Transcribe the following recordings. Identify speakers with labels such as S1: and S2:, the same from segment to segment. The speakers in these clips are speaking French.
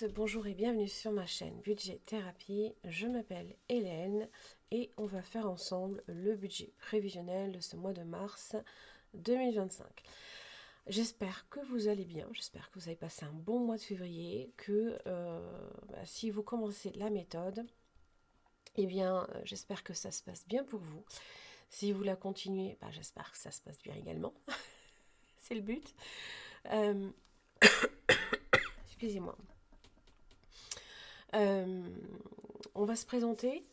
S1: tous, bonjour et bienvenue sur ma chaîne Budget Thérapie. Je m'appelle Hélène et on va faire ensemble le budget prévisionnel de ce mois de mars 2025. J'espère que vous allez bien, j'espère que vous avez passé un bon mois de février, que si vous commencez la méthode, eh bien j'espère que ça se passe bien pour vous. Si vous la continuez, j'espère que ça se passe bien également. C'est le but. Euh, Excusez-moi. On va se présenter,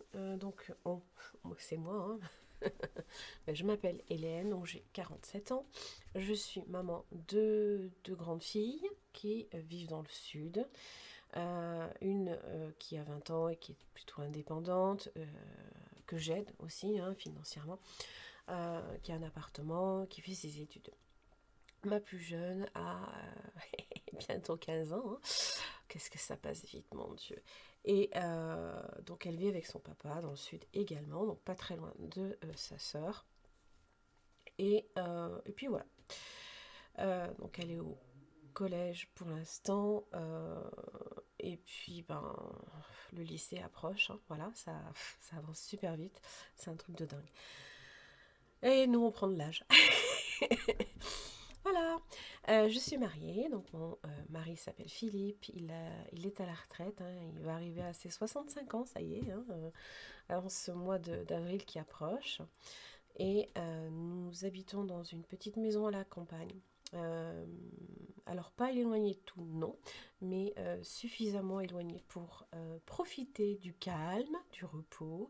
S1: c'est moi, hein. Je m'appelle Hélène, donc j'ai 47 ans, je suis maman de deux grandes filles qui vivent dans le sud, une qui a 20 ans et qui est plutôt indépendante, que j'aide aussi hein, financièrement, qui a un appartement, qui fait ses études. Ma plus jeune a bientôt 15 ans, hein. Qu'est-ce que ça passe vite, mon Dieu. Et donc elle vit avec son papa dans le sud également, donc pas très loin de sa sœur. Et puis voilà. Donc elle est au collège pour l'instant. Et puis le lycée approche. Hein, voilà, ça avance super vite. C'est un truc de dingue. Et nous on prend de l'âge. Voilà, je suis mariée, donc mon mari s'appelle Philippe, il est à la retraite, hein, il va arriver à ses 65 ans, ça y est, hein, en ce mois d'avril qui approche. Et nous habitons dans une petite maison à la campagne. Alors pas éloigné de tout, non, mais suffisamment éloigné pour profiter du calme, du repos,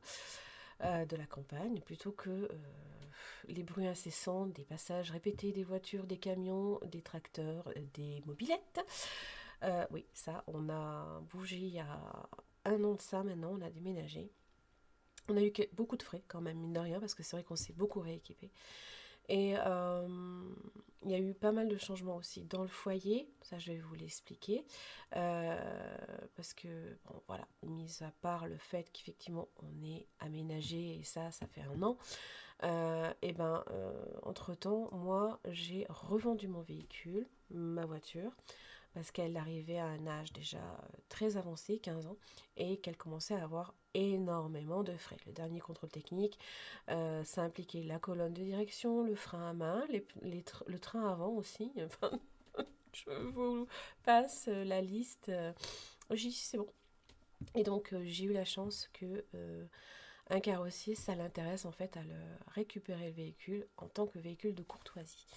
S1: de la campagne, plutôt que les bruits incessants des passages répétés des voitures, des camions, des tracteurs, des mobylettes. Oui, ça, on a bougé il y a un an de ça maintenant, on a déménagé. On a eu beaucoup de frais quand même, mine de rien, parce que c'est vrai qu'on s'est beaucoup rééquipé. Et il y a eu pas mal de changements aussi dans le foyer, ça je vais vous l'expliquer, parce que, bon voilà, mis à part le fait qu'effectivement on est aménagé, et ça fait un an, entre-temps, moi j'ai revendu mon véhicule, ma voiture, parce qu'elle arrivait à un âge déjà très avancé, 15 ans, et qu'elle commençait à avoir énormément de frais. Le dernier contrôle technique, ça impliquait la colonne de direction, le frein à main, le train avant aussi. Enfin, je vous passe la liste. J'ai dit c'est bon. Et donc j'ai eu la chance que un carrossier, ça l'intéresse en fait à récupérer le véhicule en tant que véhicule de courtoisie.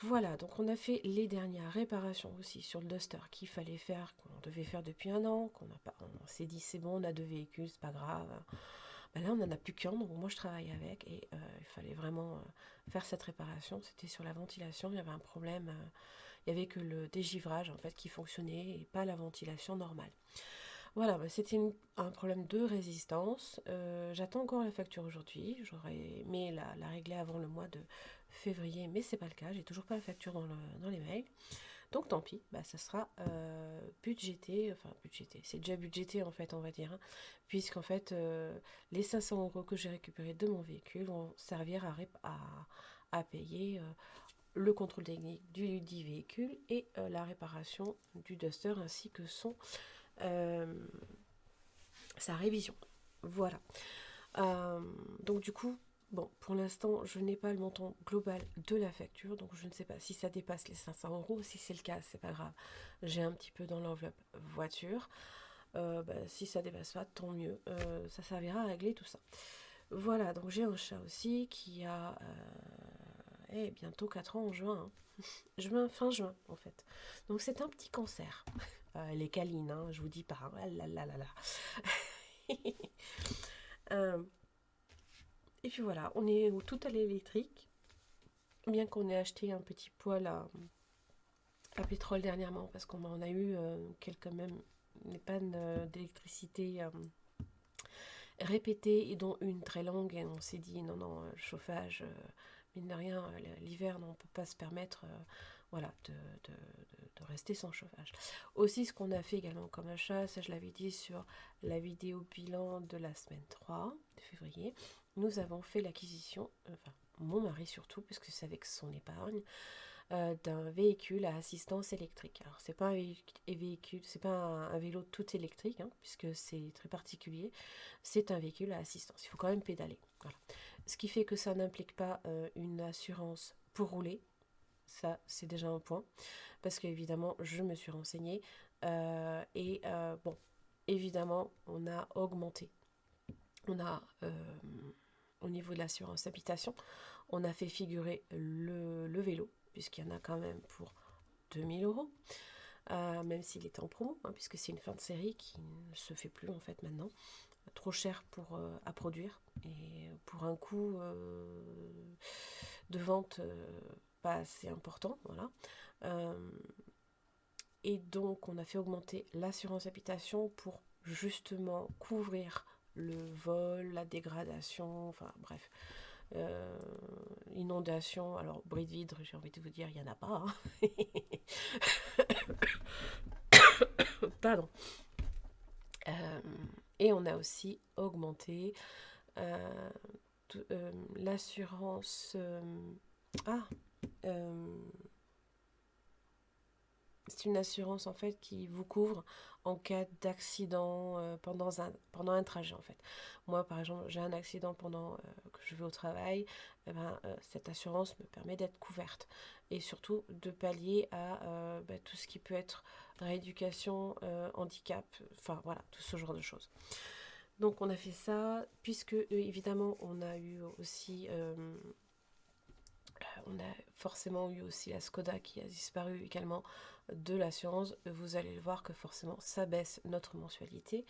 S1: Voilà, donc on a fait les dernières réparations aussi sur le Duster qu'il fallait faire, qu'on devait faire depuis un an, on s'est dit c'est bon, on a deux véhicules, c'est pas grave. Ben là on n'en a plus qu'un, donc moi je travaille avec et il fallait vraiment faire cette réparation. C'était sur la ventilation, il y avait un problème, il y avait que le dégivrage en fait qui fonctionnait et pas la ventilation normale. Voilà, c'était un problème de résistance. J'attends encore la facture aujourd'hui. J'aurais aimé la régler avant le mois de février, mais c'est pas le cas. J'ai toujours pas la facture dans les mails. Donc tant pis, ça sera budgété. Enfin, budgété. C'est déjà budgété en fait, on va dire. Hein, puisqu'en fait, les 500 euros que j'ai récupérés de mon véhicule vont servir à payer le contrôle technique du véhicule et la réparation du Duster ainsi que euh, sa révision. Voilà. Donc du coup, bon, pour l'instant, je n'ai pas le montant global de la facture, donc je ne sais pas si ça dépasse les 500 euros. Si c'est le cas, c'est pas grave. J'ai un petit peu dans l'enveloppe voiture. Si ça dépasse pas, tant mieux. Ça servira à régler tout ça. Voilà, donc j'ai un chat aussi qui a bientôt 4 ans en juin. Hein. Fin juin en fait. Donc c'est un petit cancer. Elle est câline, hein, je vous dis pas. Hein. Ah là là là là. Euh, et puis voilà, on est tout à l'électrique, bien qu'on ait acheté un petit poêle à pétrole dernièrement, parce qu'on en a eu quelques même des pannes d'électricité répétées, et dont une très longue, et on s'est dit non, non, le chauffage, mine de rien, l'hiver, on ne peut pas se permettre voilà, de rester sans chauffage. Aussi, ce qu'on a fait également comme achat, ça je l'avais dit sur la vidéo bilan de la semaine 3 de février, nous avons fait l'acquisition, enfin mon mari surtout, puisque c'est avec son épargne, d'un véhicule à assistance électrique. Alors c'est pas un véhicule, c'est pas un vélo tout électrique, hein, puisque c'est très particulier. C'est un véhicule à assistance. Il faut quand même pédaler. Voilà. Ce qui fait que ça n'implique pas une assurance pour rouler. Ça, c'est déjà un point. Parce qu'évidemment, je me suis renseignée. Bon, évidemment, on a augmenté. On a, au niveau de l'assurance habitation, on a fait figurer le vélo, puisqu'il y en a quand même pour 2 000 €, même s'il est en promo, hein, puisque c'est une fin de série qui ne se fait plus en fait maintenant. Trop cher à produire et pour un coût de vente pas assez important. Voilà. Et donc on a fait augmenter l'assurance habitation pour justement couvrir le vol, la dégradation, enfin bref, inondation. Alors bris de vide, j'ai envie de vous dire, il n'y en a pas. Hein. Pardon. Et on a aussi augmenté l'assurance. C'est une assurance en fait qui vous couvre en cas d'accident pendant un trajet en fait. Moi par exemple j'ai un accident pendant que je vais au travail, cette assurance me permet d'être couverte et surtout de pallier à tout ce qui peut être rééducation, handicap, enfin voilà, tout ce genre de choses. Donc on a fait ça puisque évidemment on a forcément eu aussi la Skoda qui a disparu également de l'assurance. Vous allez le voir que forcément ça baisse notre mensualité.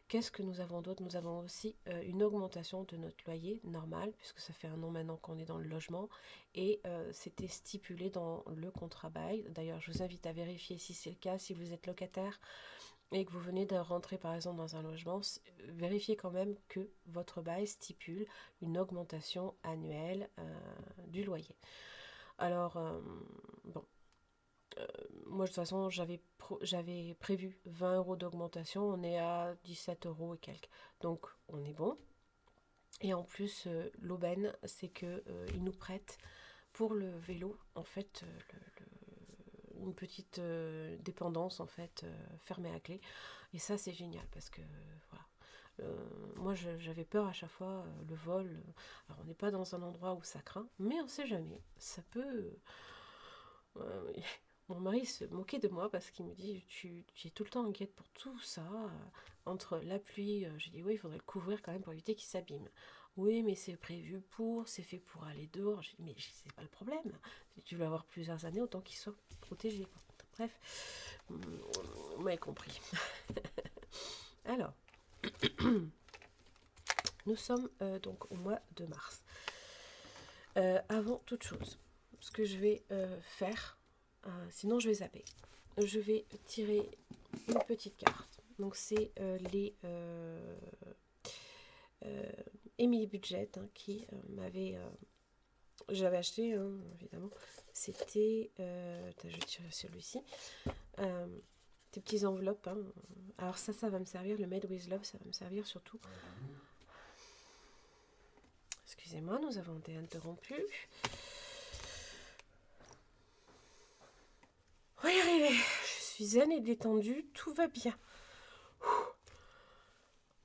S1: Qu'est-ce que nous avons d'autre? Nous avons aussi une augmentation de notre loyer normal, puisque ça fait 1 an maintenant qu'on est dans le logement, et c'était stipulé dans le contrat bail. D'ailleurs, je vous invite à vérifier si c'est le cas, si vous êtes locataire et que vous venez de rentrer par exemple dans un logement, vérifiez quand même que votre bail stipule une augmentation annuelle du loyer. Alors, bon, moi de toute façon j'avais prévu 20 € d'augmentation, on est à 17 € et quelques, donc on est bon. Et en plus l'aubaine c'est que ils nous prêtent pour le vélo en fait une petite dépendance en fait fermée à clé, et ça c'est génial parce que voilà. Moi j'avais peur à chaque fois le vol, alors on n'est pas dans un endroit où ça craint, mais on sait jamais, ça peut mon mari se moquait de moi parce qu'il me dit tu es tout le temps inquiète pour tout ça, entre la pluie, j'ai dit oui il faudrait le couvrir quand même pour éviter qu'il s'abîme. Oui mais c'est fait pour aller dehors. J'ai dit mais c'est pas le problème, si tu veux avoir plusieurs années autant qu'il soit protégé. Bref, vous m'avez compris. Alors, nous sommes donc au mois de mars. Avant toute chose, ce que je vais faire, sinon je vais zapper, je vais tirer une petite carte. Donc c'est les Emily Budget qui j'avais acheté évidemment. C'était je tire celui-ci. Des petites enveloppes. Alors ça va me servir, le Made with Love, ça va me servir surtout. Excusez-moi, nous avons été interrompus. On va y arriver. Je suis zen et détendue, tout va bien.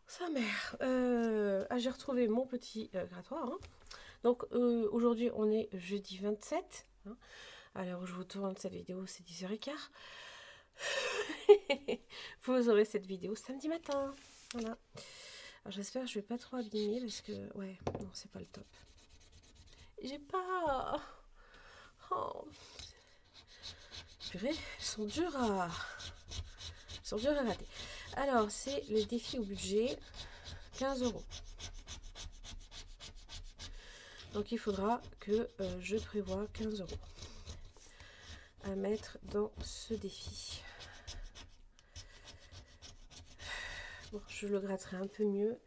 S1: Sa mère. J'ai retrouvé mon petit grattoir. Donc aujourd'hui, on est jeudi 27. À l'heure où je vous tourne cette vidéo, c'est 10h15. Vous aurez cette vidéo samedi matin. Voilà. Alors j'espère que je vais pas trop abîmer parce que ouais, non, c'est pas le top. J'ai pas. Oh. Purée, elles sont dures à rater. Alors c'est le défi au budget 15 €. Donc il faudra que je prévoie 15 € à mettre dans ce défi. Bon, je le gratterai un peu mieux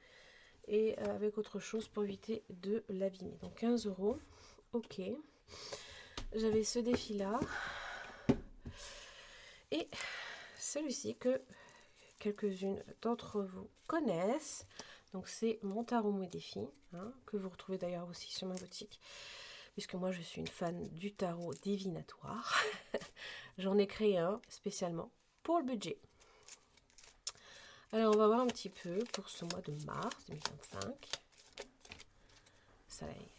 S1: et avec autre chose pour éviter de l'abîmer. Donc 15 €, ok. J'avais ce défi là et celui-ci que quelques-unes d'entre vous connaissent. Donc c'est mon tarot Mouet défi, que vous retrouvez d'ailleurs aussi sur ma boutique. puisque moi je suis une fan du tarot divinatoire. J'en ai créé un spécialement pour le budget. Alors on va voir un petit peu pour ce mois de mars 2025. Soleil.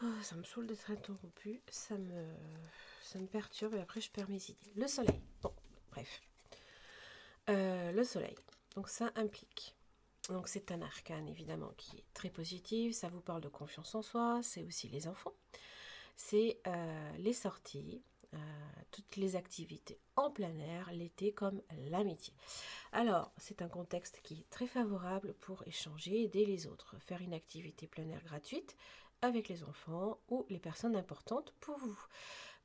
S1: Oh, ça me saoule d'être interrompu, ça me perturbe et après je perds mes idées. Le soleil, bon, bref. Le soleil, donc ça implique. Donc c'est un arcane évidemment qui est très positif, ça vous parle de confiance en soi, c'est aussi les enfants, c'est les sorties, toutes les activités en plein air, l'été comme l'amitié. Alors c'est un contexte qui est très favorable pour échanger, aider les autres, faire une activité plein air gratuite avec les enfants ou les personnes importantes pour vous.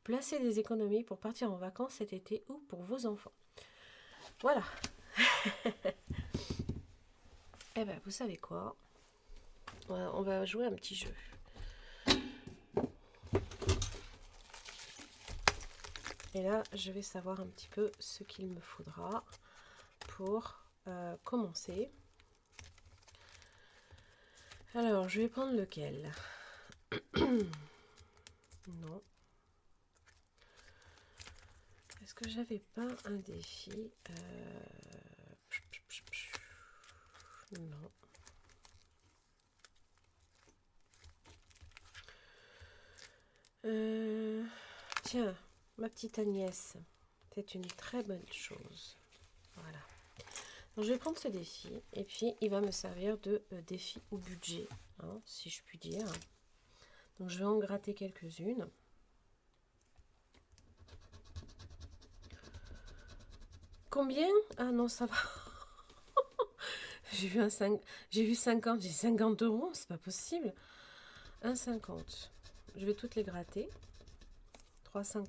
S1: Placez des économies pour partir en vacances cet été ou pour vos enfants. Voilà. Eh bien, vous savez quoi? On va jouer un petit jeu. Et là, je vais savoir un petit peu ce qu'il me faudra pour commencer. Alors, je vais prendre lequel? Non. Est-ce que j'avais pas un défi? Non. Tiens, ma petite Agnès, c'est une très bonne chose. Voilà. Donc, je vais prendre ce défi et puis il va me servir de défi au budget, hein, si je puis dire. Donc je vais en gratter quelques-unes. Combien? Ah non, ça va. J'ai vu 50, j'ai 50 euros, c'est pas possible. 1,50. Je vais toutes les gratter. 3,50.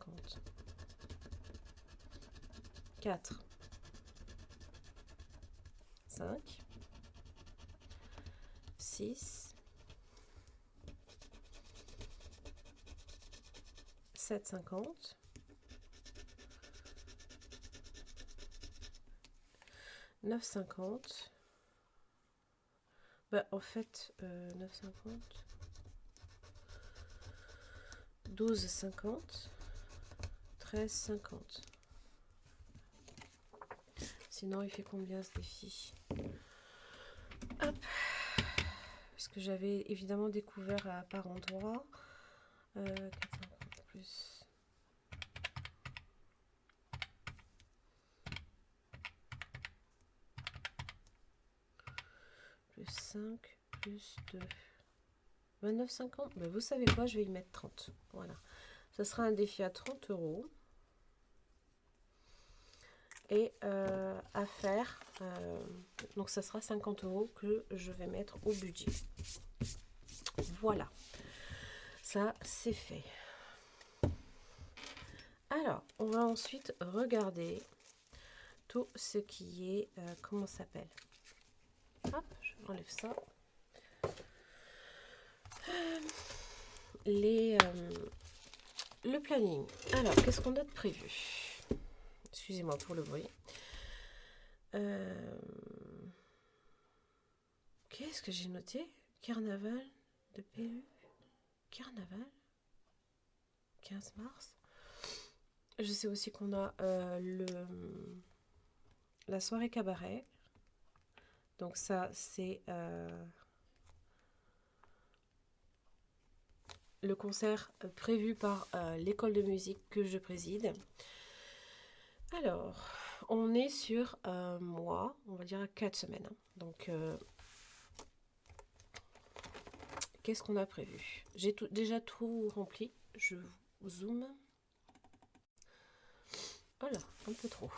S1: 4. 5. 6. 7,50. 9,50. Bah, en fait, 9,50. 12,50. 13,50. Sinon, il fait combien ce défi? Hop. Parce que j'avais évidemment découvert à part endroit. 4,50 plus. Plus 5, plus 2. 29,50. Ben vous savez quoi, je vais y mettre 30. Voilà. Ce sera un défi à 30 euros. Et à faire, donc ça sera 50 euros que je vais mettre au budget. Voilà. Ça, c'est fait. Alors, on va ensuite regarder tout ce qui est, comment ça s'appelle? Hop, je enlève ça. Le planning. Alors, qu'est-ce qu'on a de prévu? Excusez-moi pour le bruit. Qu'est-ce que j'ai noté? Carnaval de PU. Carnaval 15 mars. Je sais aussi qu'on a la soirée cabaret. Donc ça, c'est le concert prévu par l'école de musique que je préside. Alors, on est sur un mois, on va dire 4 semaines. Hein. Donc, qu'est-ce qu'on a prévu? J'ai déjà tout rempli. Je vous zoome. Voilà, un peu trop.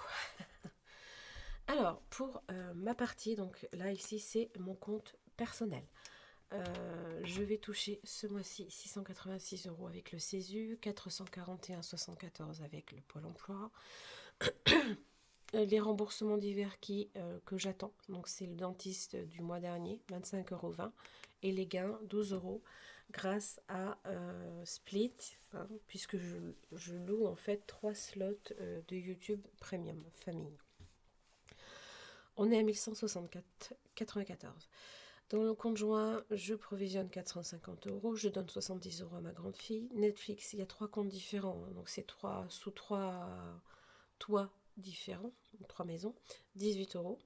S1: Alors, pour ma partie, donc là, ici, c'est mon compte personnel. Je vais toucher ce mois-ci 686 euros avec le CESU, 441,74 avec le Pôle emploi. Les remboursements divers que j'attends, donc c'est le dentiste du mois dernier, 25,20 euros. Et les gains, 12 euros, grâce à Split, hein, puisque je loue en fait 3 slots de YouTube Premium Famille. On est à 1164,94. Dans le compte joint, je provisionne 450 euros, je donne 70 euros à ma grande fille. Netflix, il y a 3 comptes différents, hein, donc c'est sous trois toits différents, 3 maisons, 18 euros.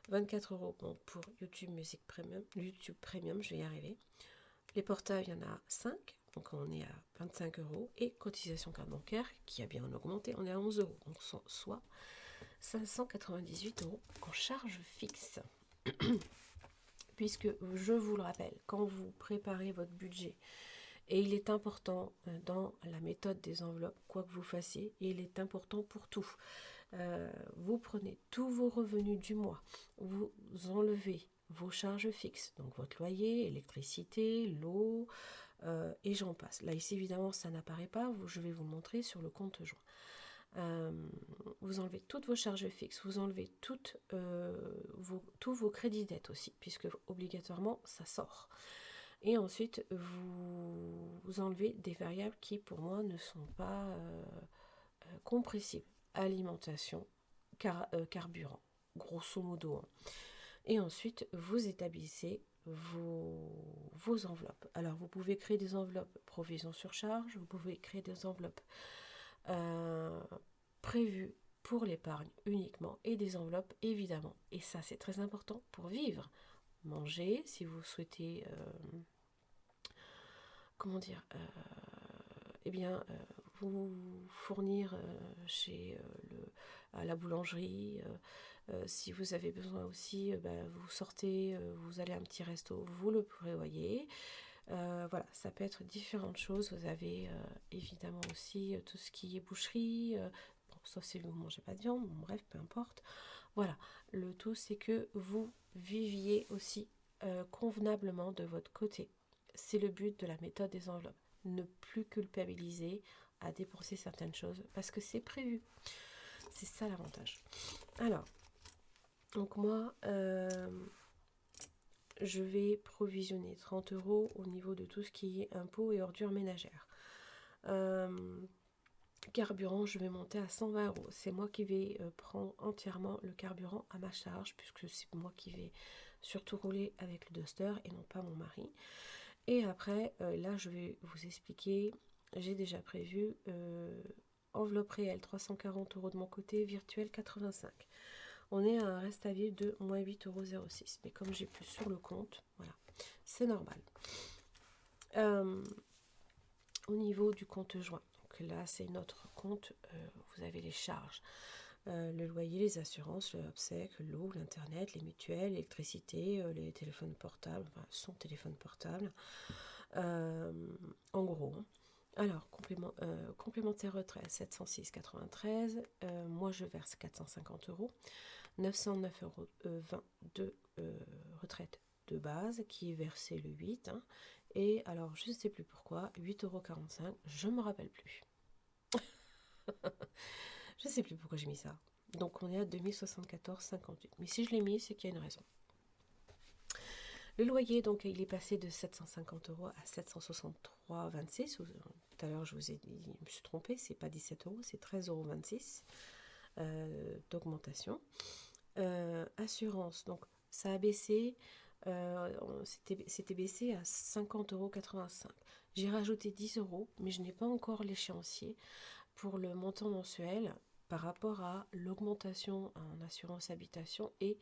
S1: 24 euros bon, pour YouTube Music Premium, YouTube Premium, je vais y arriver. Les portables, il y en a 5, donc on est à 25 euros. Et cotisation carte bancaire, qui a bien augmenté, on est à 11 euros, donc soit 598 euros en charge fixe. Puisque, je vous le rappelle, quand vous préparez votre budget, et il est important dans la méthode des enveloppes, quoi que vous fassiez, et il est important pour tout. Vous prenez tous vos revenus du mois, vous enlevez vos charges fixes, donc votre loyer, électricité, l'eau, et j'en passe. Là, ici, évidemment, ça n'apparaît pas, je vais vous le montrer sur le compte joint. Vous enlevez toutes vos charges fixes, vous enlevez tous vos crédits dettes aussi, puisque obligatoirement ça sort. Et ensuite, vous enlevez des variables qui pour moi ne sont pas compressibles. Alimentation, carburant, grosso modo. Hein. Et ensuite, vous établissez vos enveloppes. Alors, vous pouvez créer des enveloppes provision sur charge, vous pouvez créer des enveloppes prévues pour l'épargne uniquement et des enveloppes évidemment. Et ça, c'est très important pour vivre. Manger, si vous souhaitez, vous fournir à la boulangerie. Si vous avez besoin aussi, vous sortez, vous allez à un petit resto, vous le prévoyez. Voilà, ça peut être différentes choses. Vous avez évidemment aussi tout ce qui est boucherie, sauf si vous ne mangez pas de viande, bon, bref, peu importe. Voilà, le tout c'est que vous viviez aussi convenablement de votre côté. C'est le but de la méthode des enveloppes. Ne plus culpabiliser à dépenser certaines choses parce que c'est prévu. C'est ça l'avantage. Alors, donc moi, je vais provisionner 30 euros au niveau de tout ce qui est impôts et ordures ménagères. Carburant, je vais monter à 120 euros. C'est moi qui vais prendre entièrement le carburant à ma charge, puisque c'est moi qui vais surtout rouler avec le Duster et non pas mon mari. Et après, là, je vais vous expliquer, j'ai déjà prévu enveloppe réelle 340 euros de mon côté, virtuel 85. On est à un reste à vivre de moins 8,06 euros. Mais comme j'ai plus sur le compte, voilà, c'est normal. Au niveau du compte joint, donc là c'est notre compte, vous avez les charges, le loyer, les assurances, le obsèque, l'eau, l'internet, les mutuelles, l'électricité, les téléphones portables, enfin son téléphone portable, en gros. Alors, complémentaire retraite 706,93, moi je verse 450 euros, 909,20 euros de retraite de base qui est versée le 8, hein, et alors je ne sais plus pourquoi, 8,45 euros, je ne me rappelle plus. Je ne sais plus pourquoi j'ai mis ça. Donc on est à 2074,58. Mais si je l'ai mis, c'est qu'il y a une raison. Le loyer, donc, il est passé de 750 euros à 763,26. Tout à l'heure, je vous ai dit, je me suis trompée, c'est pas 17 euros, c'est 13,26 euros d'augmentation. Assurance, donc, ça a baissé, c'était baissé à 50,85 euros. J'ai rajouté 10 euros, mais je n'ai pas encore l'échéancier pour le montant mensuel par rapport à l'augmentation en assurance habitation et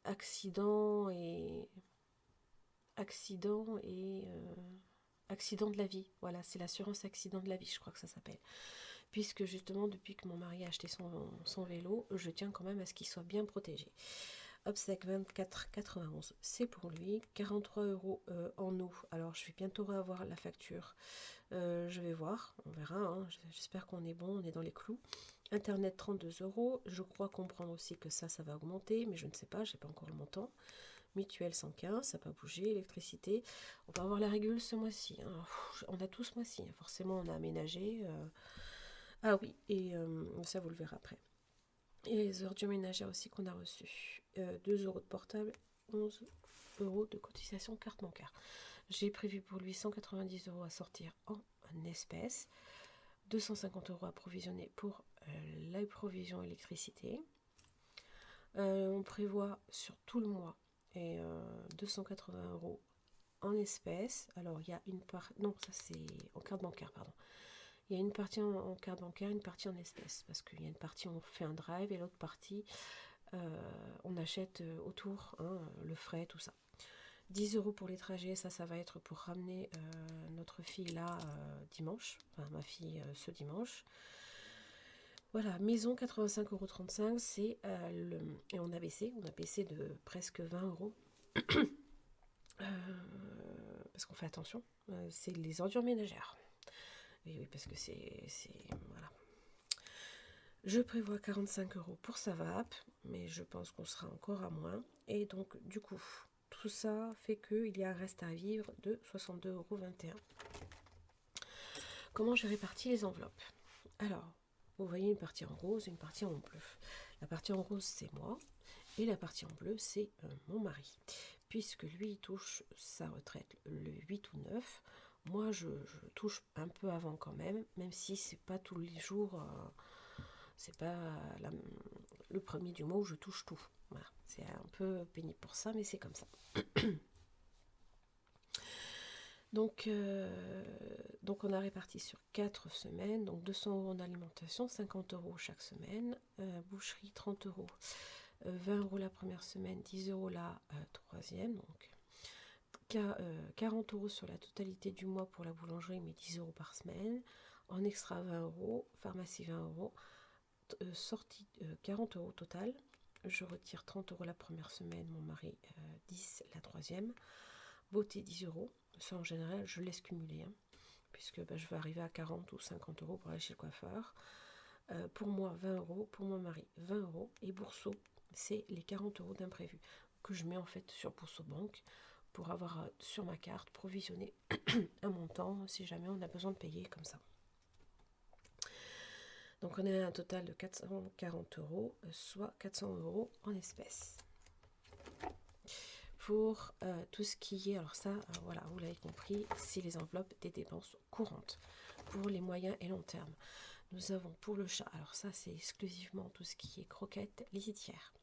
S1: accident de la vie. Voilà, c'est l'assurance accident de la vie, je crois que ça s'appelle. Puisque justement, depuis que mon mari a acheté son vélo, je tiens quand même à ce qu'il soit bien protégé. Obsèque 24,91, c'est pour lui. 43 euros en eau. Alors, je vais bientôt avoir la facture. Je vais voir, on verra. Hein. J'espère qu'on est bon, on est dans les clous. Internet 32 euros. Je crois comprendre aussi que ça va augmenter, mais je ne sais pas, j'ai pas encore le montant. Mutuelle 115, ça n'a pas bougé. Électricité, on va avoir la régule ce mois-ci. Hein. On a tout ce mois-ci, hein. Forcément on a aménagé. Ah oui, et ça vous le verrez après. Et les ordures ménagères aussi qu'on a reçues. 2 euros de portable, 11 euros de cotisation carte bancaire. J'ai prévu pour lui 190 euros à sortir en espèces, 250 euros à provisionner pour la provision électricité. On prévoit sur tout le mois et 280 € en espèces. Alors il y a une part, non ça c'est en carte bancaire, pardon. Il y a une partie en carte bancaire, une partie en espèces, parce qu'il y a une partie on fait un drive et l'autre partie on achète autour, hein, le frais, tout ça. 10 € pour les trajets, ça va être pour ramener notre fille là dimanche, enfin ma fille ce dimanche. Voilà, maison 85,35 €, c'est et on a baissé de presque 20 €. Parce qu'on fait attention, c'est les ordures ménagères. Et oui, parce que voilà. Je prévois 45 € pour sa vape, mais je pense qu'on sera encore à moins. Et donc, du coup, tout ça fait qu'il y a un reste à vivre de 62,21 €. Comment j'ai réparti les enveloppes? Alors, vous voyez une partie en rose et une partie en bleu. La partie en rose, c'est moi, et la partie en bleu, c'est mon mari. Puisque lui, il touche sa retraite le 8 ou 9. Moi, je touche un peu avant quand même si c'est pas tous les jours, c'est pas le premier du mois où je touche tout. Voilà. C'est un peu pénible pour ça, mais c'est comme ça. Donc on a réparti sur 4 semaines, donc 200 € en alimentation, 50 € chaque semaine, boucherie 30 €, 20 € la première semaine, 10 € la troisième, donc 40 € sur la totalité du mois pour la boulangerie, mais 10 € par semaine, en extra 20 €, pharmacie 20 €, sortie 40 € total. Je retire 30 € la première semaine, mon mari 10 la troisième, beauté 10 €. Ça en général je laisse cumuler, hein, puisque je vais arriver à 40 ou 50 € pour aller chez le coiffeur. Pour moi 20 €, pour mon mari 20 € et Bourseau, c'est les 40 € d'imprévu que je mets en fait sur Bourseau Banque pour avoir sur ma carte provisionné un montant si jamais on a besoin de payer comme ça. Donc on a un total de 440 €, soit 400 € en espèces. Pour tout ce qui est, alors ça, voilà, vous l'avez compris, c'est les enveloppes des dépenses courantes pour les moyens et long terme. Nous avons pour le chat, alors ça c'est exclusivement tout ce qui est croquettes, litières.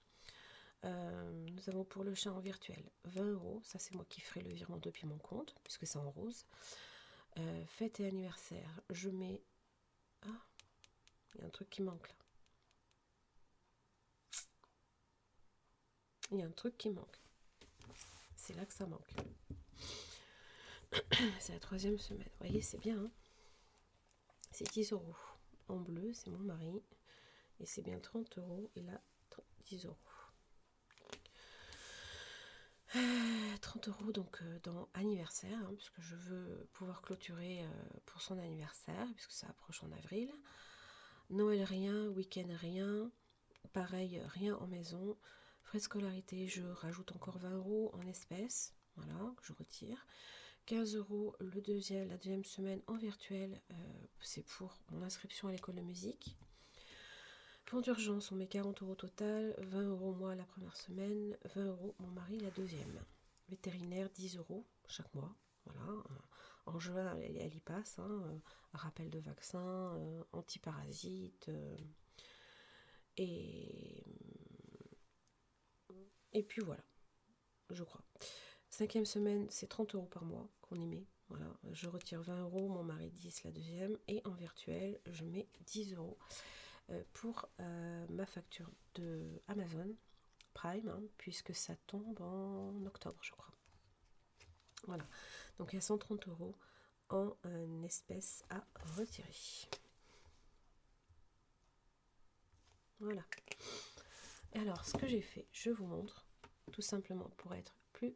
S1: Nous avons pour le chat en virtuel 20 €, ça c'est moi qui ferai le virement depuis mon compte, puisque c'est en rose. Fête et anniversaire, je mets... Ah, il y a un truc qui manque là. Il y a un truc qui manque. C'est là que ça manque. C'est la troisième semaine. Vous voyez, c'est bien. Hein, c'est 10 €. En bleu, c'est mon mari. Et c'est bien 30 €. Et là, 10 €. 30 € donc dans anniversaire, hein, puisque je veux pouvoir clôturer pour son anniversaire, puisque ça approche en avril. Noël rien, week-end rien. Pareil, rien en maison. Frais de scolarité, je rajoute encore 20 € en espèces. Voilà, que je retire. 15 € la deuxième semaine en virtuel, c'est pour mon inscription à l'école de musique. Fonds d'urgence, on met 40 € total, 20 € moi la première semaine, 20 € mon mari la deuxième. Vétérinaire, 10 € chaque mois. Voilà. En juin, elle y passe, hein, rappel de vaccin, antiparasite, et puis voilà, je crois. 5e semaine, c'est 30 € par mois qu'on y met. Voilà, je retire 20 €, mon mari 10 la deuxième, et en virtuel, je mets 10 € pour ma facture de Amazon Prime, hein, puisque ça tombe en octobre, je crois. Voilà, donc il y a 130 € en espèces à retirer. Voilà. Et alors, ce que j'ai fait, je vous montre, tout simplement pour être plus...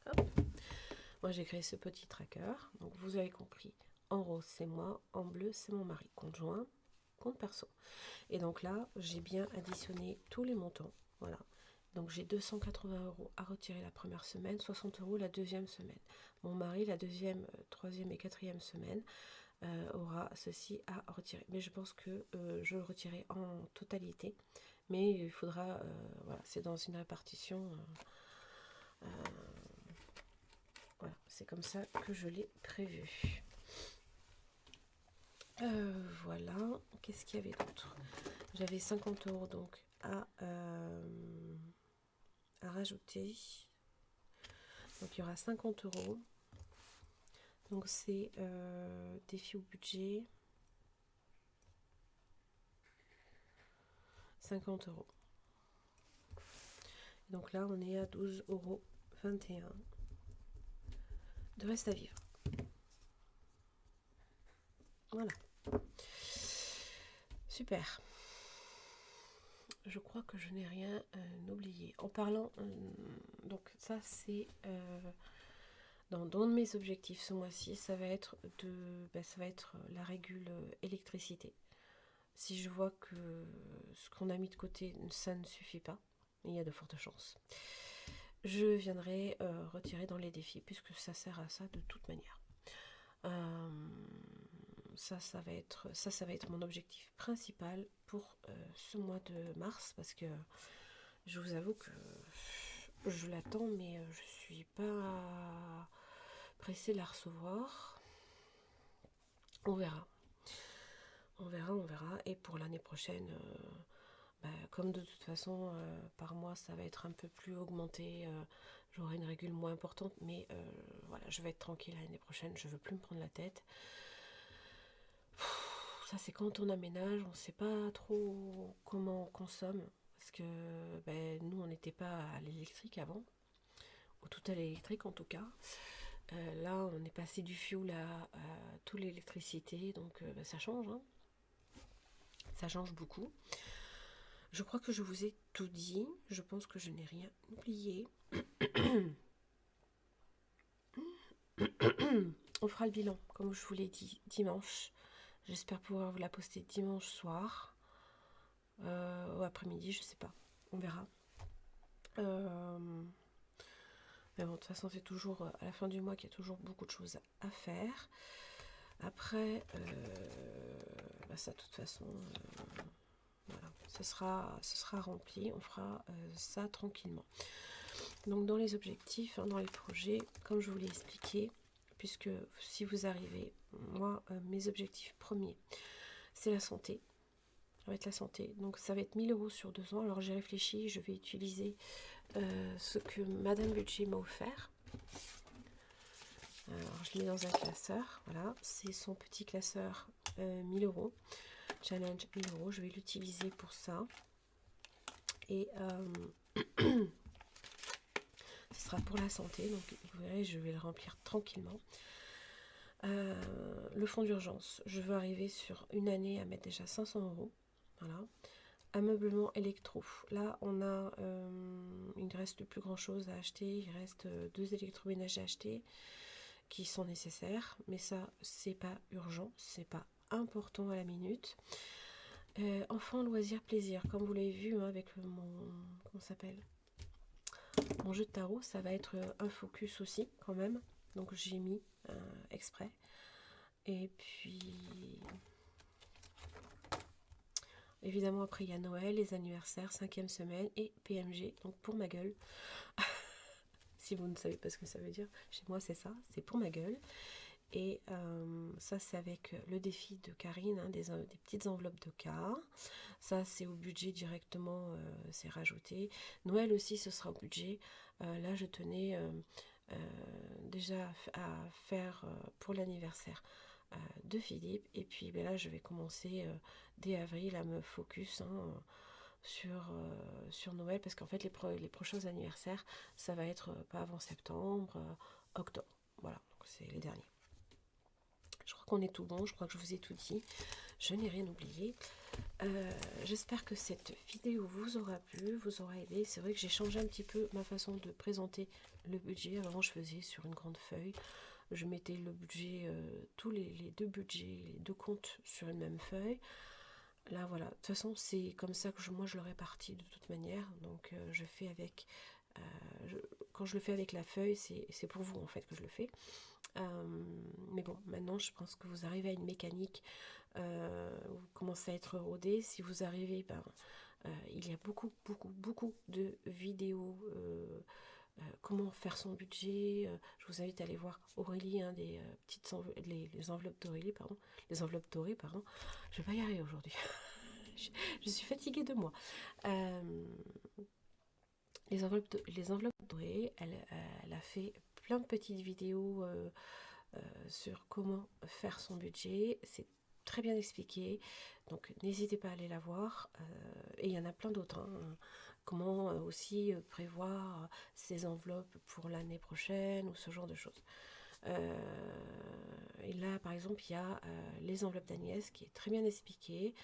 S1: Hop. Moi, j'ai créé ce petit tracker. Donc, vous avez compris, en rose, c'est moi, en bleu, c'est mon mari. Compte joint, compte perso. Et donc là, j'ai bien additionné tous les montants. Voilà. Donc, j'ai 280 € à retirer la première semaine, 60 € la deuxième semaine. Mon mari, la deuxième, troisième et quatrième semaine, aura ceci à retirer. Mais je pense que je le retirerai en totalité. Mais il faudra, voilà, c'est dans une répartition... voilà, c'est comme ça que je l'ai prévu. Voilà, qu'est-ce qu'il y avait d'autre? J'avais 50 € donc à rajouter. Donc il y aura 50 €. Donc c'est défi au budget. 50 €. Donc là on est à 12,21 € de reste à vivre. Voilà. Super. Je crois que je n'ai rien oublié. En parlant, donc ça c'est dans mes objectifs ce mois-ci, ça va être la régule électricité. Si je vois que ce qu'on a mis de côté, ça ne suffit pas, il y a de fortes chances, je viendrai retirer dans les défis puisque ça sert à ça de toute manière. Ça va être mon objectif principal pour ce mois de mars parce que je vous avoue que je l'attends mais je suis pas pressée de la recevoir. On verra. On verra. Et pour l'année prochaine, comme de toute façon, par mois, ça va être un peu plus augmenté. J'aurai une régule moins importante, mais voilà, je vais être tranquille l'année prochaine. Je veux plus me prendre la tête. Ça, c'est quand on aménage, on ne sait pas trop comment on consomme. Parce que nous, on n'était pas à l'électrique avant. Ou tout à l'électrique, en tout cas. Là, on est passé du fioul à toute l'électricité. Donc, ça change, hein. Ça change beaucoup. Je crois que je vous ai tout dit. Je pense que je n'ai rien oublié. On fera le bilan, comme je vous l'ai dit, dimanche. J'espère pouvoir vous la poster dimanche soir. Ou après-midi, je sais pas. On verra. Mais bon, de toute façon, c'est toujours à la fin du mois qu'il y a toujours beaucoup de choses à faire. Après, ça, de toute façon, voilà, ce sera rempli. On fera ça tranquillement. Donc, dans les objectifs, dans les projets, comme je vous l'ai expliqué, puisque si vous arrivez, moi, mes objectifs premiers, c'est la santé. Ça va être la santé. Donc, ça va être 1000 € sur 2 ans. Alors, j'ai réfléchi, je vais utiliser ce que Madame Budget m'a offert. Alors, je l'ai dans un classeur. Voilà, c'est son petit classeur 1000 €. Challenge 1000 €. Je vais l'utiliser pour ça. Et ce sera pour la santé. Donc, vous verrez, je vais le remplir tranquillement. Le fonds d'urgence. Je veux arriver sur une année à mettre déjà 500 €. Voilà. Ameublement électro. Là, on a, il ne reste plus grand chose à acheter. Il reste 2 électroménagers à acheter qui sont nécessaires. Mais ça, c'est pas urgent. C'est pas important à la minute. Enfant, loisir, plaisir. Comme vous l'avez vu avec comment ça s'appelle, mon jeu de tarot, ça va être un focus aussi quand même. Donc j'ai mis exprès. Et puis évidemment après il y a Noël, les anniversaires, 5e semaine et PMG, donc pour ma gueule. Si vous ne savez pas ce que ça veut dire, chez moi c'est ça, c'est pour ma gueule. Et ça c'est avec le défi de Karine, hein, des petites enveloppes de cas. Ça c'est au budget directement, c'est rajouté. Noël aussi ce sera au budget. Là je tenais déjà à faire pour l'anniversaire de Philippe. Et puis là je vais commencer dès avril à me focus, hein, sur Noël. Parce qu'en fait les prochains anniversaires ça va être pas avant septembre, octobre. Voilà, donc c'est les derniers. Je crois qu'on est tout bon, je crois que je vous ai tout dit. Je n'ai rien oublié. J'espère que cette vidéo vous aura plu, vous aura aidé. C'est vrai que j'ai changé un petit peu ma façon de présenter le budget. Avant, je faisais sur une grande feuille. Je mettais le budget, tous les 2 budgets, les 2 comptes sur une même feuille. Là, voilà. De toute façon, c'est comme ça que moi, je le répartis de toute manière. Donc, je fais avec... quand je le fais avec la feuille, c'est pour vous, en fait, que je le fais. Mais bon, maintenant je pense que vous arrivez à une mécanique, vous commencez à être rodé. Si vous arrivez, il y a beaucoup de vidéos, comment faire son budget. Je vous invite à aller voir Aurélie, hein, les enveloppes d'Aurélie, pardon, les enveloppes dorées, pardon. Je vais pas y arriver aujourd'hui. Je suis fatiguée de moi. Euh, les enveloppes dorées, elle a fait plein de petites vidéos sur comment faire son budget. C'est très bien expliqué, donc n'hésitez pas à aller la voir. Et il y en a plein d'autres, hein. Comment aussi prévoir ses enveloppes pour l'année prochaine ou ce genre de choses. Et là, par exemple, il y a les enveloppes d'Agnès qui est très bien expliqué.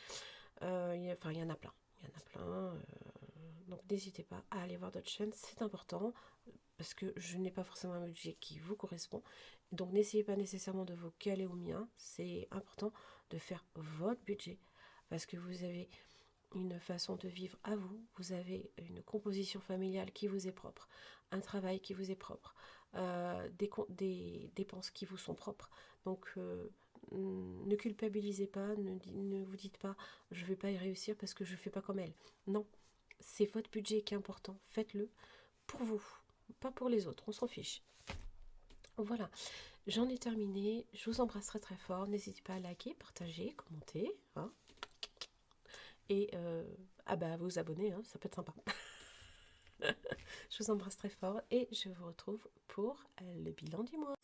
S1: Enfin, il y en a plein. Il y en a plein. Donc, n'hésitez pas à aller voir d'autres chaînes. C'est important parce que je n'ai pas forcément un budget qui vous correspond. Donc, n'essayez pas nécessairement de vous caler au mien. C'est important de faire votre budget parce que vous avez une façon de vivre à vous, vous avez une composition familiale qui vous est propre, un travail qui vous est propre, des dépenses qui vous sont propres. Donc ne culpabilisez pas, ne vous dites pas je ne vais pas y réussir parce que je ne fais pas comme elle. Non, c'est votre budget qui est important, faites-le pour vous, pas pour les autres, on s'en fiche. Voilà, j'en ai terminé, je vous embrasse très très fort, n'hésitez pas à liker, partager, commenter, hein. Et vous abonner, hein, ça peut être sympa. Je vous embrasse très fort et je vous retrouve pour le bilan du mois.